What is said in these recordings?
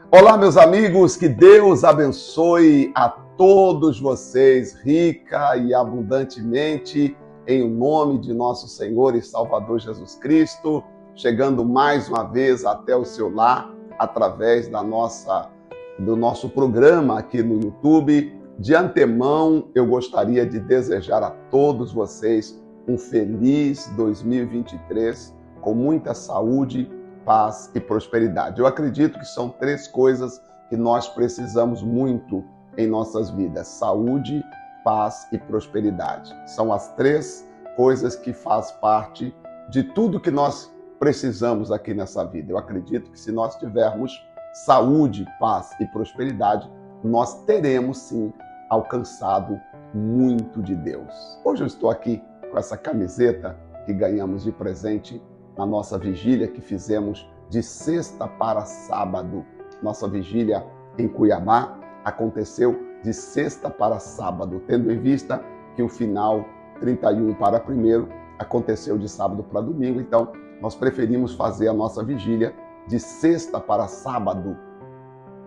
Olá, meus amigos, que Deus abençoe a todos vocês, rica e abundantemente, em nome de nosso Senhor e Salvador Jesus Cristo, chegando mais uma vez até o seu lar, através do nosso programa aqui no YouTube. De antemão, eu gostaria de desejar a todos vocês um feliz 2023, com muita saúde, paz e prosperidade. Eu acredito que são três coisas que nós precisamos muito em nossas vidas: saúde, paz e prosperidade. São as três coisas que fazem parte de tudo que nós precisamos aqui nessa vida. Eu acredito que se nós tivermos saúde, paz e prosperidade, nós teremos sim alcançado muito de Deus. Hoje eu estou aqui com essa camiseta que ganhamos de presente na nossa vigília que fizemos de sexta para sábado. Nossa vigília em Cuiabá aconteceu de sexta para sábado, tendo em vista que o final 31 para 1º aconteceu de sábado para domingo. Então, nós preferimos fazer a nossa vigília de sexta para sábado,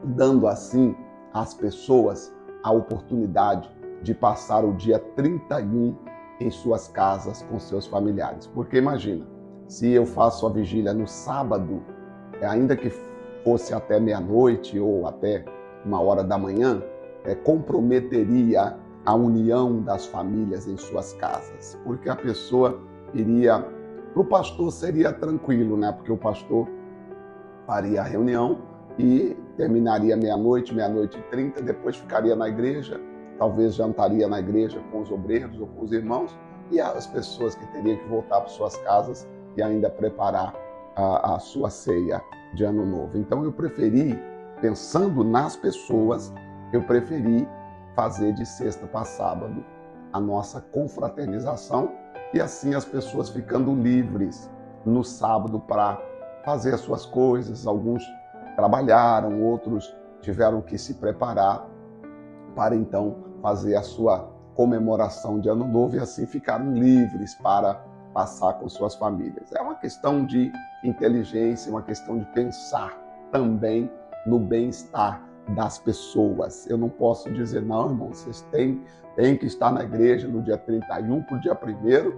dando assim às pessoas a oportunidade de passar o dia 31 em suas casas com seus familiares. Porque imagina, se eu faço a vigília no sábado, ainda que fosse até meia-noite ou até 1h da manhã, comprometeria a união das famílias em suas casas. Porque a pessoa iria... Para o pastor seria tranquilo, né? Porque o pastor faria a reunião e terminaria meia-noite, meia-noite e 30, depois ficaria na igreja, talvez jantaria na igreja com os obreiros ou com os irmãos, e as pessoas que teriam que voltar para suas casas e ainda preparar a sua ceia de Ano Novo. Então eu preferi, pensando nas pessoas, eu preferi fazer de sexta para sábado a nossa confraternização e assim as pessoas ficando livres no sábado para fazer as suas coisas. Alguns trabalharam, outros tiveram que se preparar para então fazer a sua comemoração de Ano Novo e assim ficaram livres para passar com suas famílias. É uma questão de inteligência, uma questão de pensar também no bem-estar das pessoas. Eu não posso dizer, não, irmão, vocês têm que estar na igreja no dia 31 para o dia 1º,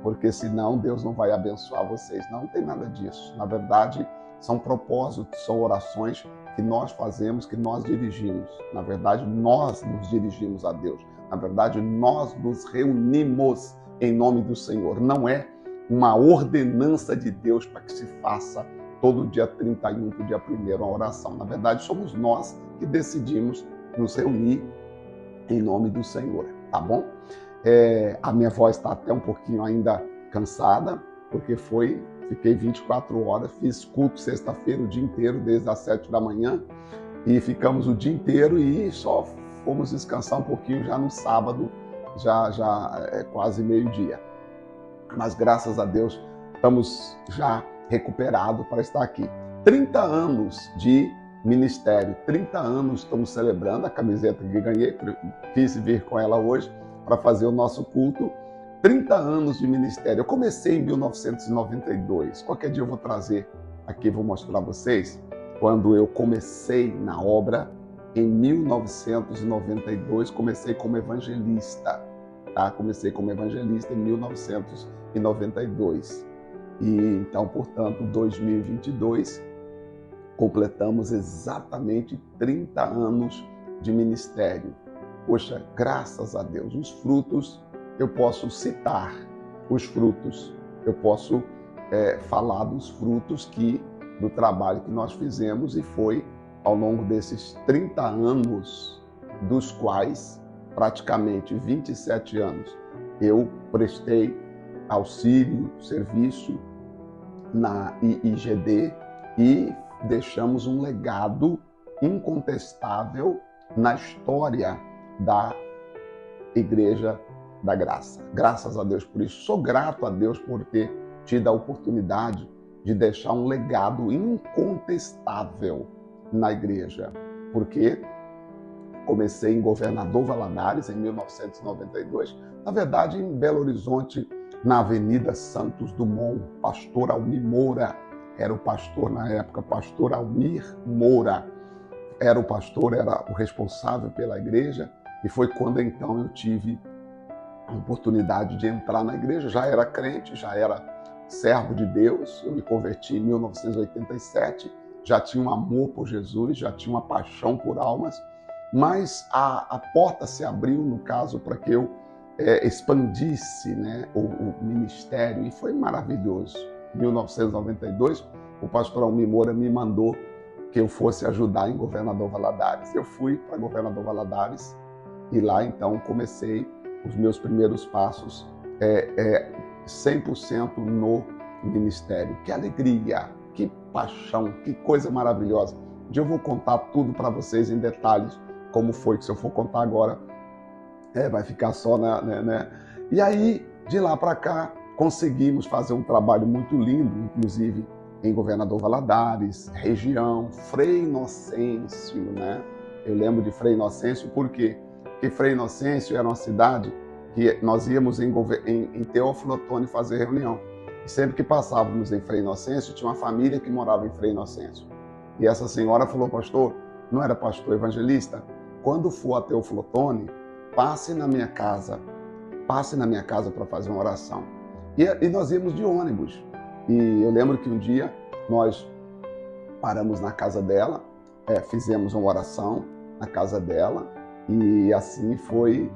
porque senão Deus não vai abençoar vocês. Não tem nada disso. Na verdade, são propósitos, são orações que nós fazemos, que nós dirigimos. Na verdade, nós nos dirigimos a Deus. Na verdade, nós nos reunimos em nome do Senhor. Não é uma ordenança de Deus para que se faça todo dia 31 para o dia 1º a oração. Na verdade, somos nós que decidimos nos reunir em nome do Senhor, tá bom? A minha voz está até um pouquinho ainda cansada, porque fiquei 24 horas, fiz culto sexta-feira o dia inteiro, desde as 7 da manhã, e ficamos o dia inteiro e só fomos descansar um pouquinho já no sábado, já é quase meio-dia. Mas graças a Deus estamos já recuperados para estar aqui. 30 anos de ministério, 30 anos estamos celebrando, a camiseta que ganhei, quis vir com ela hoje para fazer o nosso culto. 30 anos de ministério. Eu comecei em 1992. Qualquer dia eu vou trazer aqui, vou mostrar a vocês, quando eu comecei na obra. Em 1992, comecei como evangelista, tá? Comecei como evangelista em 1992. E então, portanto, 2022, completamos exatamente 30 anos de ministério. Poxa, graças a Deus, os frutos, eu posso citar os frutos, eu posso falar dos frutos do trabalho que nós fizemos, e foi ao longo desses 30 anos, dos quais praticamente 27 anos eu prestei auxílio, serviço na IIGD e deixamos um legado incontestável na história da Igreja da Graça. Graças a Deus por isso. Sou grato a Deus por ter tido a oportunidade de deixar um legado incontestável na igreja, porque comecei em Governador Valadares em 1992, na verdade em Belo Horizonte, na Avenida Santos Dumont. Pastor Almir Moura era o pastor na época, pastor Almir Moura, era o pastor, era o responsável pela igreja, e foi quando então eu tive a oportunidade de entrar na igreja. Já era crente, já era servo de Deus, eu me converti em 1987, já tinha um amor por Jesus, já tinha uma paixão por almas, mas a porta se abriu, no caso, para que eu expandisse, né, o ministério, e foi maravilhoso. Em 1992, o pastor Almir Moura me mandou que eu fosse ajudar em Governador Valadares. Eu fui para Governador Valadares e lá então comecei os meus primeiros passos 100% no ministério. Que alegria, que paixão, que coisa maravilhosa. Um dia eu vou contar tudo para vocês em detalhes, como foi, que se eu for contar agora, vai ficar só né? E aí, de lá para cá, conseguimos fazer um trabalho muito lindo, inclusive em Governador Valadares, região, Frei Inocêncio, né? Eu lembro de Frei Inocêncio, por quê? Porque Frei Inocêncio era uma cidade que nós íamos em Teófilo Otoni fazer reunião. E sempre que passávamos em Frei Inocêncio, tinha uma família que morava em Frei Inocêncio. E essa senhora falou, pastor, não era pastor evangelista? Quando for a Teófilo Otoni, passe na minha casa para fazer uma oração. E nós íamos de ônibus. E eu lembro que um dia nós paramos na casa dela, fizemos uma oração na casa dela, e assim foi.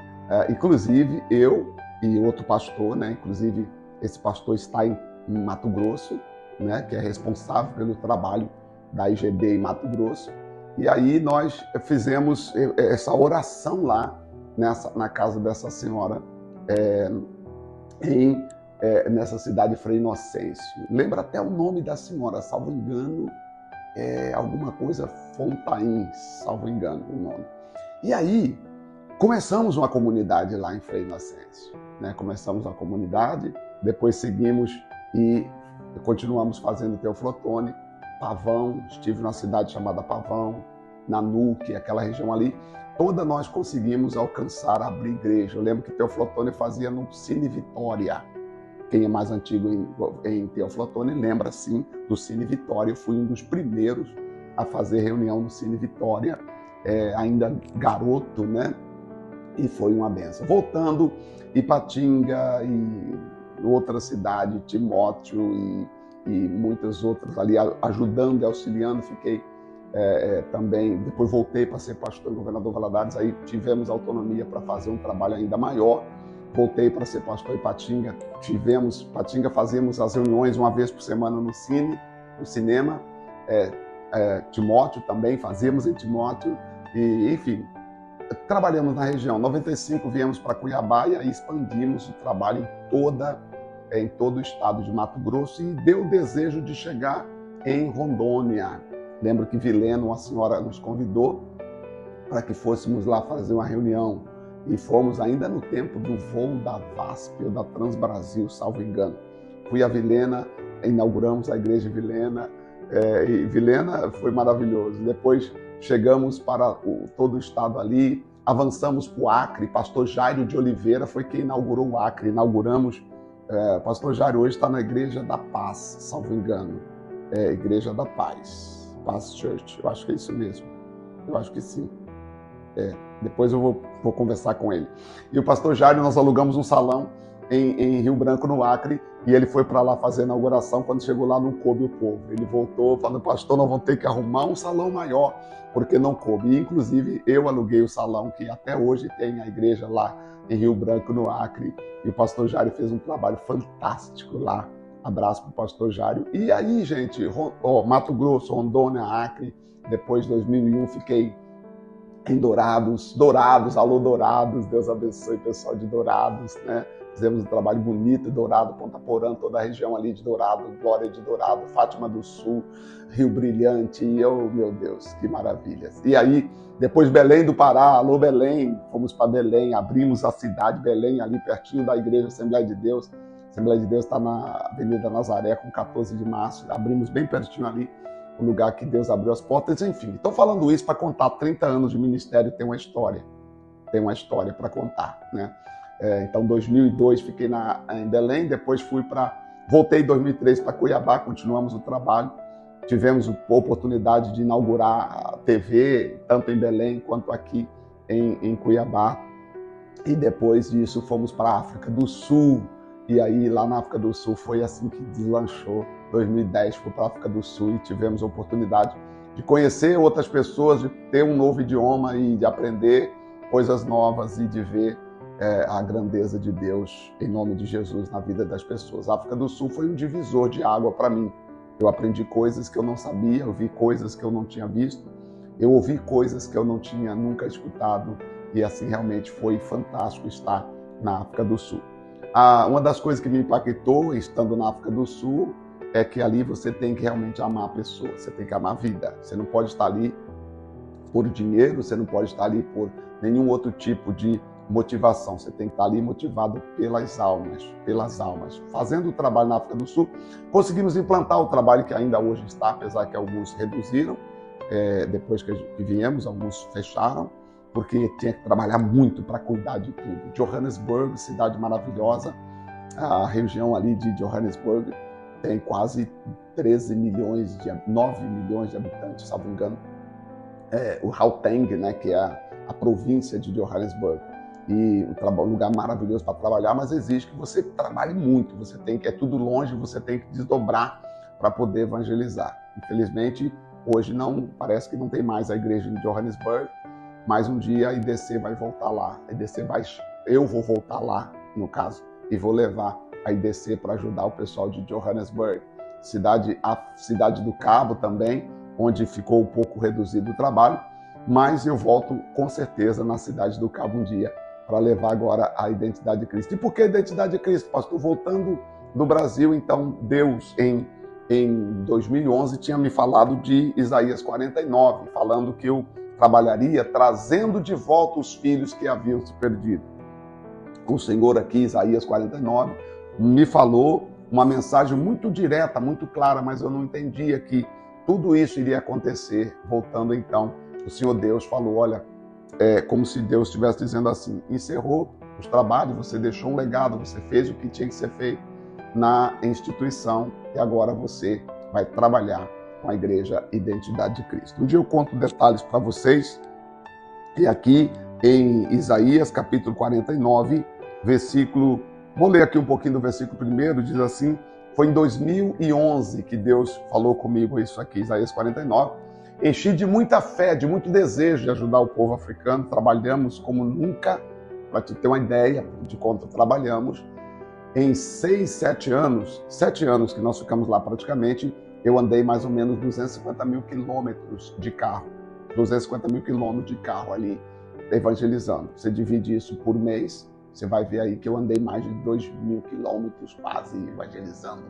Inclusive eu e outro pastor, né? Inclusive esse pastor está em Mato Grosso, né? Que é responsável pelo trabalho da IGB em Mato Grosso. E aí nós fizemos essa oração lá na casa dessa senhora, nessa cidade de Frei Inocêncio. Lembra até o nome da senhora, salvo engano, alguma coisa Fontaine, salvo engano o nome. E aí começamos uma comunidade lá em Frei Inocêncio, né? Começamos uma comunidade, depois seguimos e continuamos fazendo Teófilo Otoni, Pavão, estive numa cidade chamada Pavão, Nanuque, aquela região ali, toda nós conseguimos alcançar, abrir igreja. Eu lembro que Teófilo Otoni fazia no Cine Vitória. Quem é mais antigo em Teófilo Otoni lembra, sim, do Cine Vitória. Eu fui um dos primeiros a fazer reunião no Cine Vitória, ainda garoto, né? E foi uma benção. Voltando, Ipatinga e outra cidade, Timóteo e muitas outras ali, ajudando e auxiliando, fiquei também, depois voltei para ser pastor em Governador Valadares, aí tivemos autonomia para fazer um trabalho ainda maior, voltei para ser pastor em Ipatinga, Ipatinga fazíamos as reuniões uma vez por semana no cinema, Timóteo também, fazíamos em Timóteo, e enfim, trabalhamos na região. Em 95 viemos para Cuiabá e aí expandimos o trabalho em todo o estado de Mato Grosso, e deu o desejo de chegar em Rondônia. Lembro que Vilena, uma senhora, nos convidou para que fôssemos lá fazer uma reunião, e fomos ainda no tempo do voo da VASP ou da Transbrasil, salvo engano. Fui a Vilena, inauguramos a igreja de Vilena, e Vilena foi maravilhoso. Depois chegamos para todo o estado ali, avançamos para o Acre. Pastor Jairo de Oliveira foi quem inaugurou o Acre. Inauguramos, pastor Jairo hoje está na Igreja da Paz, salvo engano. Igreja da Paz, Paz Church, eu acho que é isso mesmo. Eu acho que sim. Depois eu vou conversar com ele. E o pastor Jairo, nós alugamos um salão em Rio Branco, no Acre, e ele foi para lá fazer a inauguração. Quando chegou lá, não coube o povo. Ele voltou falando, pastor, nós vamos ter que arrumar um salão maior, porque não coube. E, inclusive, eu aluguei o salão, que até hoje tem a igreja lá em Rio Branco, no Acre, e o pastor Jairo fez um trabalho fantástico lá. Abraço para o pastor Jairo. E aí, gente, Mato Grosso, Rondônia, Acre, depois de 2001, fiquei em Dourados, alô Dourados, Deus abençoe o pessoal de Dourados, né? Fizemos um trabalho bonito, Dourado, Ponta Porã, toda a região ali de Dourado, Glória de Dourado, Fátima do Sul, Rio Brilhante, e meu Deus, que maravilhas. E aí, depois Belém do Pará, alô Belém, fomos para Belém, abrimos a cidade Belém, ali pertinho da Igreja Assembleia de Deus. A Assembleia de Deus está na Avenida Nazaré, com 14 de março, abrimos bem pertinho ali, o lugar que Deus abriu as portas, enfim. Estou falando isso para contar 30 anos de ministério, tem uma história para contar, né? Então, em 2002 fiquei em Belém, depois voltei em 2003 para Cuiabá, continuamos o trabalho. Tivemos a oportunidade de inaugurar TV, tanto em Belém quanto aqui em Cuiabá. E depois disso fomos para a África do Sul. E aí lá na África do Sul foi assim que deslanchou. 2010 fui para a África do Sul e tivemos a oportunidade de conhecer outras pessoas, de ter um novo idioma e de aprender coisas novas e de ver a grandeza de Deus em nome de Jesus na vida das pessoas. A África do Sul foi um divisor de água para mim. Eu aprendi coisas que eu não sabia, eu vi coisas que eu não tinha visto, eu ouvi coisas que eu não tinha nunca escutado e assim realmente foi fantástico estar na África do Sul. Uma das coisas que me impactou estando na África do Sul é que ali você tem que realmente amar a pessoa, você tem que amar a vida. Você não pode estar ali por dinheiro, você não pode estar ali por nenhum outro tipo de motivação. Você tem que estar ali motivado pelas almas. Fazendo o trabalho na África do Sul, conseguimos implantar o trabalho que ainda hoje está, apesar que alguns reduziram, depois que viemos, alguns fecharam, porque tinha que trabalhar muito para cuidar de tudo. Johannesburg, cidade maravilhosa, a região ali de Johannesburg tem quase 9 milhões de habitantes, se não me engano. O Gauteng, né, que é a província de Johannesburg. E um lugar maravilhoso para trabalhar, mas exige que você trabalhe muito. É tudo longe, você tem que desdobrar para poder evangelizar. Infelizmente, hoje parece que não tem mais a igreja em Johannesburg, mas um dia a IDC vai voltar lá. Eu vou voltar lá, no caso, e vou levar a IDC para ajudar o pessoal de Johannesburg. A cidade do Cabo também, onde ficou um pouco reduzido o trabalho, mas eu volto com certeza na cidade do Cabo um dia para levar agora a identidade de Cristo. E por que a identidade de Cristo, pastor? Voltando do Brasil, então Deus em 2011 tinha me falado de Isaías 49, falando que eu trabalharia trazendo de volta os filhos que haviam se perdido. O Senhor aqui, Isaías 49, me falou uma mensagem muito direta, muito clara, mas eu não entendia que tudo isso iria acontecer. Voltando então, o Senhor Deus falou, olha, como se Deus estivesse dizendo assim, encerrou os trabalhos, você deixou um legado, você fez o que tinha que ser feito na instituição e agora você vai trabalhar com a Igreja Identidade de Cristo. Um dia eu conto detalhes para vocês, e aqui em Isaías, capítulo 49, versículo... Vou ler aqui um pouquinho do versículo primeiro, diz assim, foi em 2011 que Deus falou comigo isso aqui, Isaías 49, enchi de muita fé, de muito desejo de ajudar o povo africano, trabalhamos como nunca, para te ter uma ideia de quanto trabalhamos, em 7 anos que nós ficamos lá praticamente, eu andei mais ou menos 250 mil quilômetros de carro, 250 mil quilômetros de carro ali, evangelizando. Você divide isso por mês, você vai ver aí que eu andei mais de 2.000 quilômetros quase evangelizando,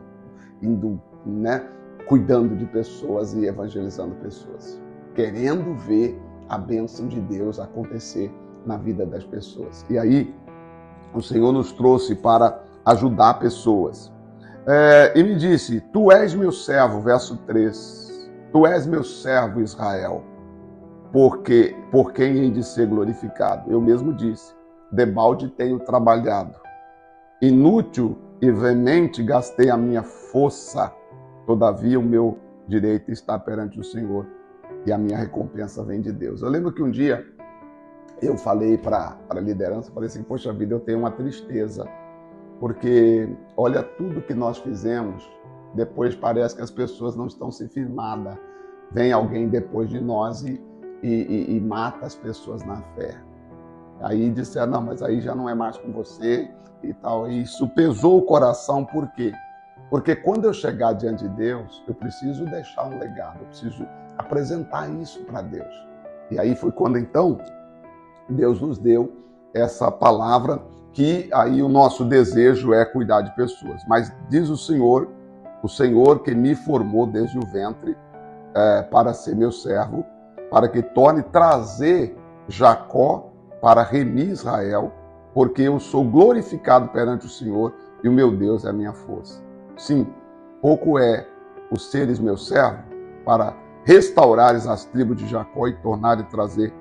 indo, né, cuidando de pessoas e evangelizando pessoas, querendo ver a bênção de Deus acontecer na vida das pessoas. E aí, o Senhor nos trouxe para ajudar pessoas. E me disse, tu és meu servo, verso 3, tu és meu servo Israel, por quem hei de ser glorificado. Eu mesmo disse, debalde tenho trabalhado, inútil e veemente gastei a minha força, todavia o meu direito está perante o Senhor e a minha recompensa vem de Deus. Eu lembro que um dia eu falei para a liderança, falei assim, poxa vida, eu tenho uma tristeza, porque olha tudo que nós fizemos, depois parece que as pessoas não estão se firmadas. Vem alguém depois de nós e mata as pessoas na fé. Aí disseram, não, mas aí já não é mais com você e tal. E isso pesou o coração, por quê? Porque quando eu chegar diante de Deus, eu preciso deixar um legado, eu preciso apresentar isso para Deus. E aí foi quando então Deus nos deu essa palavra, que aí o nosso desejo é cuidar de pessoas. Mas diz o Senhor que me formou desde o ventre para ser meu servo, para que torne trazer Jacó para remir Israel, porque eu sou glorificado perante o Senhor e o meu Deus é a minha força. Sim, pouco é o seres meu servo para restaurares as tribos de Jacó e tornares trazer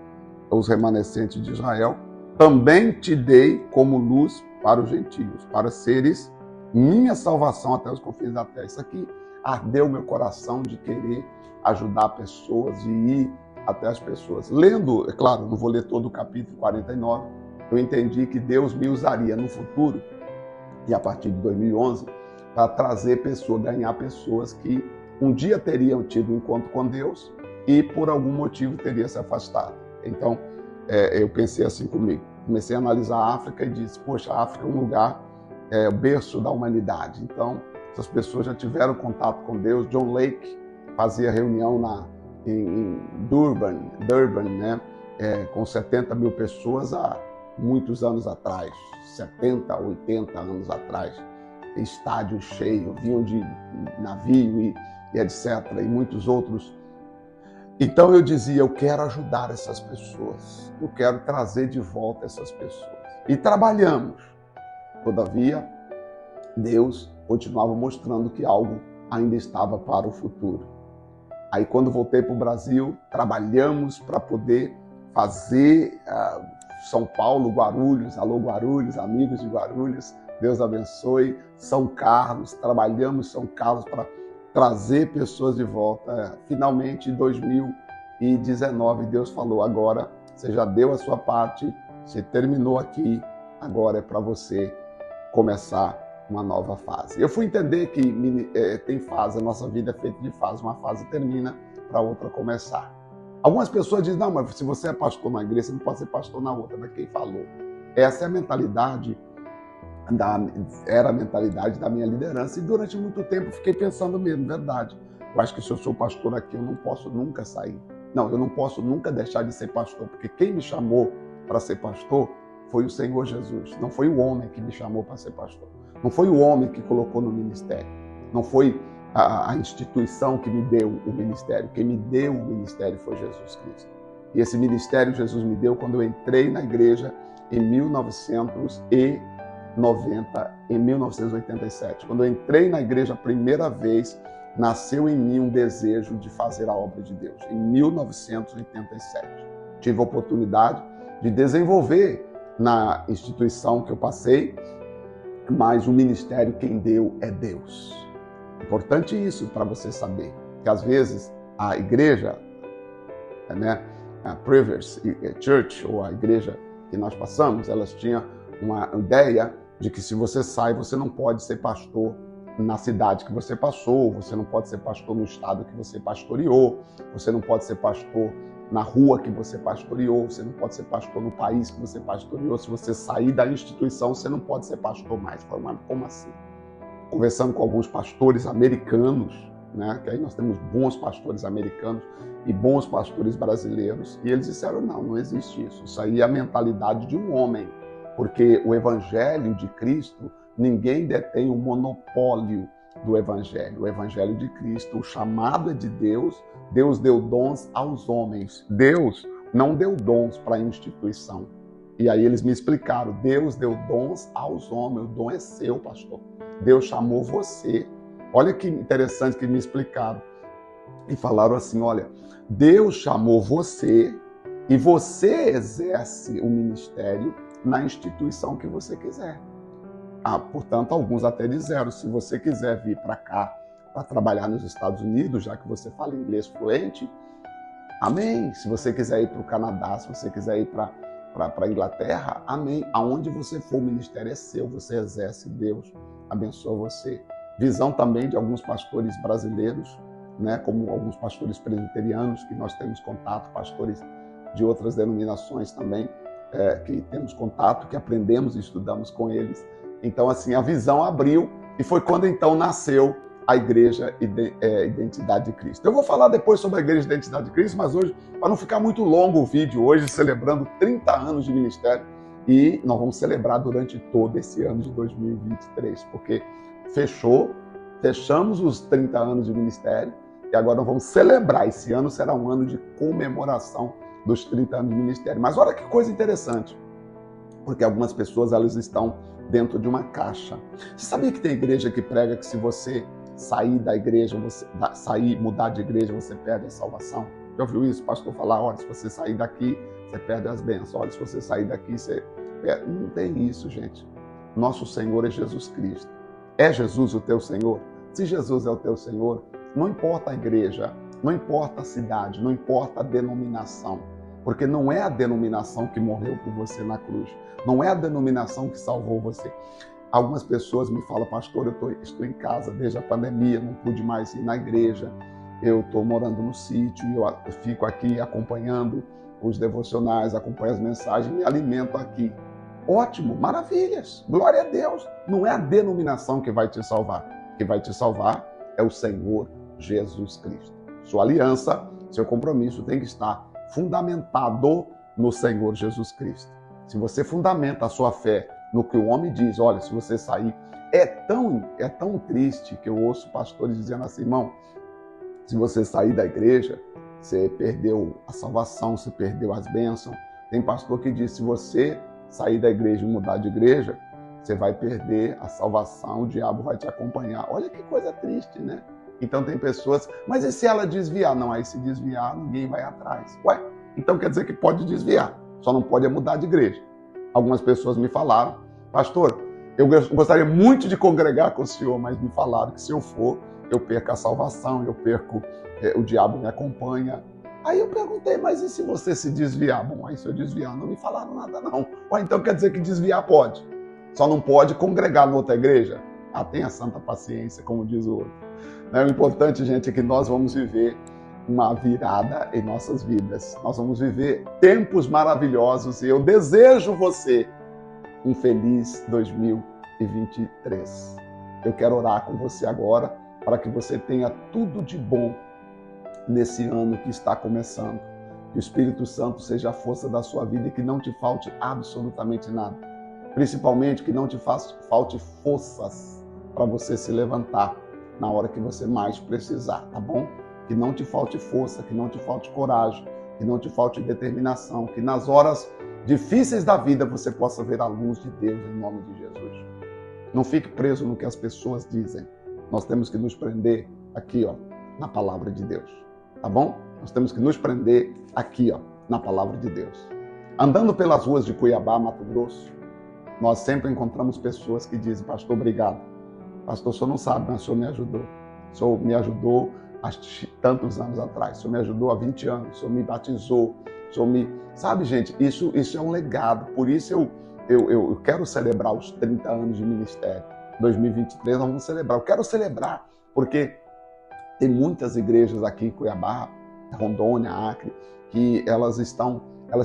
os remanescentes de Israel. Também te dei como luz para os gentios, para seres minha salvação até os confins da terra. Isso aqui ardeu meu coração de querer ajudar pessoas, de ir até as pessoas. Lendo, é claro, não vou ler todo o capítulo 49, eu entendi que Deus me usaria no futuro, e a partir de 2011, para trazer pessoas, ganhar pessoas que um dia teriam tido um encontro com Deus e por algum motivo teria se afastado. Então, eu pensei assim comigo. Comecei a analisar a África e disse, poxa, a África é um lugar, o berço da humanidade. Então, essas pessoas já tiveram contato com Deus. John Lake fazia reunião em Durban, né? Com 70 mil pessoas há muitos anos atrás, 70, 80 anos atrás. Estádio cheio, vinham de navio e etc. E muitos outros. Então eu dizia, eu quero ajudar essas pessoas, eu quero trazer de volta essas pessoas. E trabalhamos. Todavia, Deus continuava mostrando que algo ainda estava para o futuro. Aí quando voltei para o Brasil, trabalhamos para poder fazer São Paulo, Guarulhos, alô Guarulhos, amigos de Guarulhos, Deus abençoe, São Carlos, trabalhamos São Carlos para trazer pessoas de volta. Finalmente, em 2019, Deus falou, agora você já deu a sua parte, você terminou aqui, agora é para você começar uma nova fase. Eu fui entender que tem fase, a nossa vida é feita de fase, uma fase termina para outra começar. Algumas pessoas dizem, não, mas se você é pastor na igreja, você não pode ser pastor na outra, mas quem falou? Essa é a mentalidade, era a mentalidade da minha liderança e durante muito tempo fiquei pensando mesmo, verdade. Eu acho que se eu sou pastor aqui, eu não posso nunca sair. Não, eu não posso nunca deixar de ser pastor, porque quem me chamou para ser pastor foi o Senhor Jesus. Não foi o homem que me chamou para ser pastor. Não foi o homem que colocou no ministério. Não foi a instituição que me deu o ministério. Quem me deu o ministério foi Jesus Cristo. E esse ministério Jesus me deu quando eu entrei na igreja em 1987. Quando eu entrei na igreja a primeira vez, nasceu em mim um desejo de fazer a obra de Deus. Em 1987. Tive a oportunidade de desenvolver na instituição que eu passei, mas o ministério quem deu é Deus. Importante isso para você saber, que às vezes a igreja, né, a Previous Church, ou a igreja que nós passamos, elas tinham uma ideia de que se você sai, você não pode ser pastor na cidade que você passou, você não pode ser pastor no estado que você pastoreou, você não pode ser pastor na rua que você pastoreou, você não pode ser pastor no país que você pastoreou. Se você sair da instituição, você não pode ser pastor mais. Mas como assim? Conversando com alguns pastores americanos, né, que aí nós temos bons pastores americanos e bons pastores brasileiros, e eles disseram, não existe isso. Isso aí é a mentalidade de um homem, porque o evangelho de Cristo, ninguém detém o monopólio do evangelho. O evangelho de Cristo, o chamado é de Deus, Deus deu dons aos homens. Deus não deu dons para a instituição. E aí eles me explicaram, Deus deu dons aos homens, o dom é seu, pastor. Deus chamou você. Olha que interessante que me explicaram. E falaram assim, olha, Deus chamou você e você exerce o ministério na instituição que você quiser. Portanto, alguns até disseram, se você quiser vir para cá, para trabalhar nos Estados Unidos, já que você fala inglês fluente, amém. Se você quiser ir para o Canadá, se você quiser ir para a Inglaterra, amém. Aonde você for, o ministério é seu, você exerce, Deus abençoa você. Visão também de alguns pastores brasileiros, né, como alguns pastores presbiterianos, que nós temos contato, pastores de outras denominações também, que temos contato, que aprendemos e estudamos com eles. Então, assim, a visão abriu e foi quando então nasceu a Igreja Identidade de Cristo. Eu vou falar depois sobre a Igreja Identidade de Cristo, mas hoje, para não ficar muito longo o vídeo, hoje celebrando 30 anos de ministério, e nós vamos celebrar durante todo esse ano de 2023, porque fechamos os 30 anos de ministério e agora nós vamos celebrar. Esse ano será um ano de comemoração dos 30 anos de ministério. Mas olha que coisa interessante, porque algumas pessoas elas estão dentro de uma caixa. Você sabia que tem igreja que prega que se você sair da igreja, mudar de igreja, você perde a salvação? Já ouviu isso? O pastor falar, olha, se você sair daqui, você perde as bênçãos. Olha, se você sair daqui, você perde. Não tem isso, gente. Nosso Senhor é Jesus Cristo. É Jesus o teu Senhor? Se Jesus é o teu Senhor, não importa a igreja não importa a cidade, não importa a denominação, porque não é a denominação que morreu por você na cruz, não é a denominação que salvou você. Algumas pessoas me falam, pastor, eu estou em casa desde a pandemia, não pude mais ir na igreja, eu estou morando no sítio, eu fico aqui acompanhando os devocionais, acompanho as mensagens, me alimento aqui. Ótimo, maravilhas, glória a Deus. Não é a denominação que vai te salvar. O que vai te salvar é o Senhor Jesus Cristo. Sua aliança, seu compromisso tem que estar fundamentado no Senhor Jesus Cristo. Se você fundamenta a sua fé no que o homem diz, olha, se você sair, é tão triste que eu ouço pastores dizendo assim, irmão, se você sair da igreja, você perdeu a salvação, você perdeu as bênçãos. Tem pastor que diz, se você sair da igreja e mudar de igreja, você vai perder a salvação, o diabo vai te acompanhar. Olha que coisa triste, né? Então tem pessoas, mas e se ela desviar? Não, aí se desviar, ninguém vai atrás. Ué, então quer dizer que pode desviar, só não pode mudar de igreja. Algumas pessoas me falaram, pastor, eu gostaria muito de congregar com o senhor, mas me falaram que se eu for, eu perco a salvação, o diabo me acompanha. Aí eu perguntei, mas e se você se desviar? Bom, aí se eu desviar, não me falaram nada não. Ou então quer dizer que desviar pode, só não pode congregar em outra igreja? Ah, tenha santa paciência, como diz o outro. O importante, gente, é que nós vamos viver uma virada em nossas vidas. Nós vamos viver tempos maravilhosos e eu desejo você um feliz 2023. Eu quero orar com você agora para que você tenha tudo de bom nesse ano que está começando. Que o Espírito Santo seja a força da sua vida e que não te falte absolutamente nada. Principalmente que não te falte forças para você se levantar na hora que você mais precisar, tá bom? Que não te falte força, que não te falte coragem, que não te falte determinação, que nas horas difíceis da vida você possa ver a luz de Deus em nome de Jesus. Não fique preso no que as pessoas dizem. Nós temos que nos prender aqui, ó, na palavra de Deus, tá bom? Nós temos que nos prender aqui, ó, na palavra de Deus. Andando pelas ruas de Cuiabá, Mato Grosso, nós sempre encontramos pessoas que dizem, pastor, obrigado. Pastor, o senhor não sabe, mas o senhor me ajudou. O senhor me ajudou há tantos anos atrás. O senhor me ajudou há 20 anos. O senhor me batizou. O senhor me... Sabe, gente, isso é um legado. Por isso eu quero celebrar os 30 anos de ministério. 2023 nós vamos celebrar. Eu quero celebrar porque tem muitas igrejas aqui em Cuiabá, Rondônia, Acre, que elas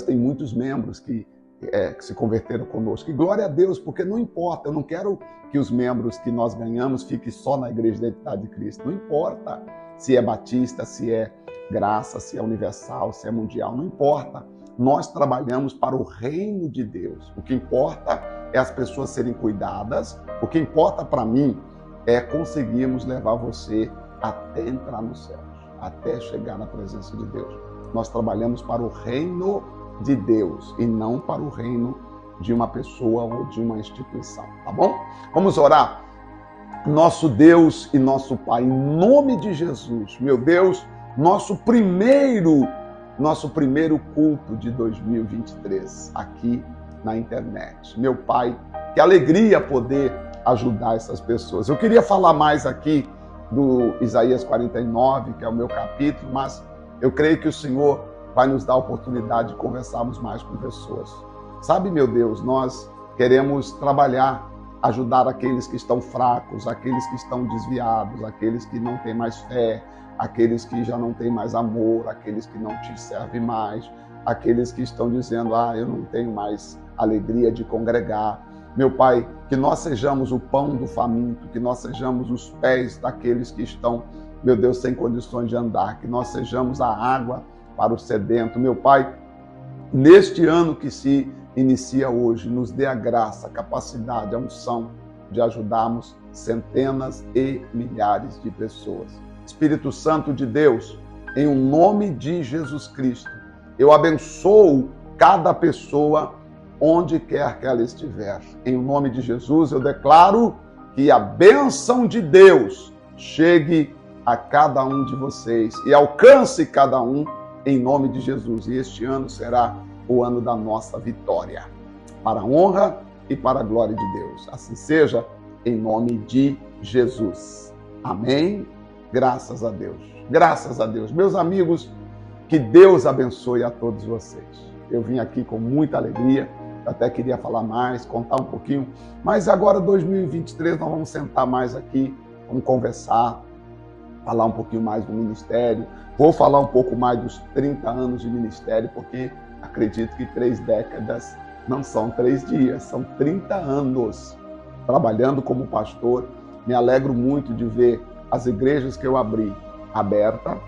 têm muitos membros que se converteram conosco. E glória a Deus, porque não importa, eu não quero que os membros que nós ganhamos fiquem só na Igreja da Identidade de Cristo. Não importa se é batista, se é graça, se é universal, se é mundial, não importa. Nós trabalhamos para o reino de Deus. O que importa é as pessoas serem cuidadas. O que importa para mim é conseguirmos levar você até entrar nos céus, até chegar na presença de Deus. Nós trabalhamos para o reino de Deus e não para o reino de uma pessoa ou de uma instituição, tá bom? Vamos orar. Nosso Deus e nosso Pai, em nome de Jesus, meu Deus, nosso primeiro culto de 2023 aqui na internet. Meu Pai, que alegria poder ajudar essas pessoas. Eu queria falar mais aqui do Isaías 49, que é o meu capítulo, mas eu creio que o Senhor vai nos dar a oportunidade de conversarmos mais com pessoas. Sabe, meu Deus, nós queremos trabalhar, ajudar aqueles que estão fracos, aqueles que estão desviados, aqueles que não têm mais fé, aqueles que já não têm mais amor, aqueles que não te servem mais, aqueles que estão dizendo, eu não tenho mais alegria de congregar. Meu Pai, que nós sejamos o pão do faminto, que nós sejamos os pés daqueles que estão, meu Deus, sem condições de andar, que nós sejamos a água para o sedento. Meu Pai, neste ano que se inicia hoje, nos dê a graça, a capacidade, a unção de ajudarmos centenas e milhares de pessoas. Espírito Santo de Deus, em o nome de Jesus Cristo, eu abençoo cada pessoa onde quer que ela estiver. Em nome de Jesus, eu declaro que a bênção de Deus chegue a cada um de vocês e alcance cada um em nome de Jesus. E este ano será o ano da nossa vitória, para a honra e para a glória de Deus. Assim seja, em nome de Jesus. Amém. Graças a Deus. Graças a Deus. Meus amigos, que Deus abençoe a todos vocês. Eu vim aqui com muita alegria, eu até queria falar mais, contar um pouquinho, mas agora 2023 nós vamos sentar mais aqui, vamos conversar, falar um pouquinho mais do ministério. Vou falar um pouco mais dos 30 anos de ministério, porque acredito que 3 décadas não são 3 dias, são 30 anos trabalhando como pastor. Me alegro muito de ver as igrejas que eu abri aberta,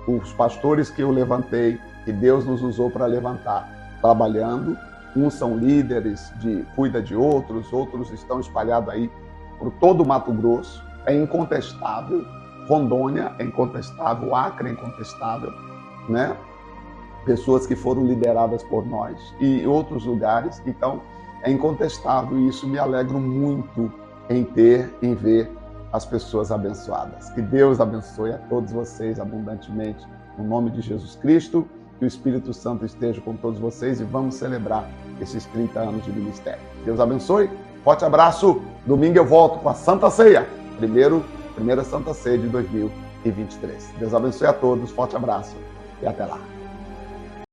os pastores que eu levantei, que Deus nos usou para levantar, trabalhando. Uns são líderes, cuida de outros estão espalhados aí por todo o Mato Grosso. É incontestável. Rondônia é incontestável, Acre é incontestável, né? Pessoas que foram lideradas por nós e outros lugares. Então, é incontestável e isso me alegro muito em ver as pessoas abençoadas. Que Deus abençoe a todos vocês abundantemente, no nome de Jesus Cristo, que o Espírito Santo esteja com todos vocês e vamos celebrar esses 30 anos de ministério. Deus abençoe, forte abraço. Domingo eu volto com a Santa Ceia, primeira Santa Ceia de 2023. Deus abençoe a todos, forte abraço e até lá.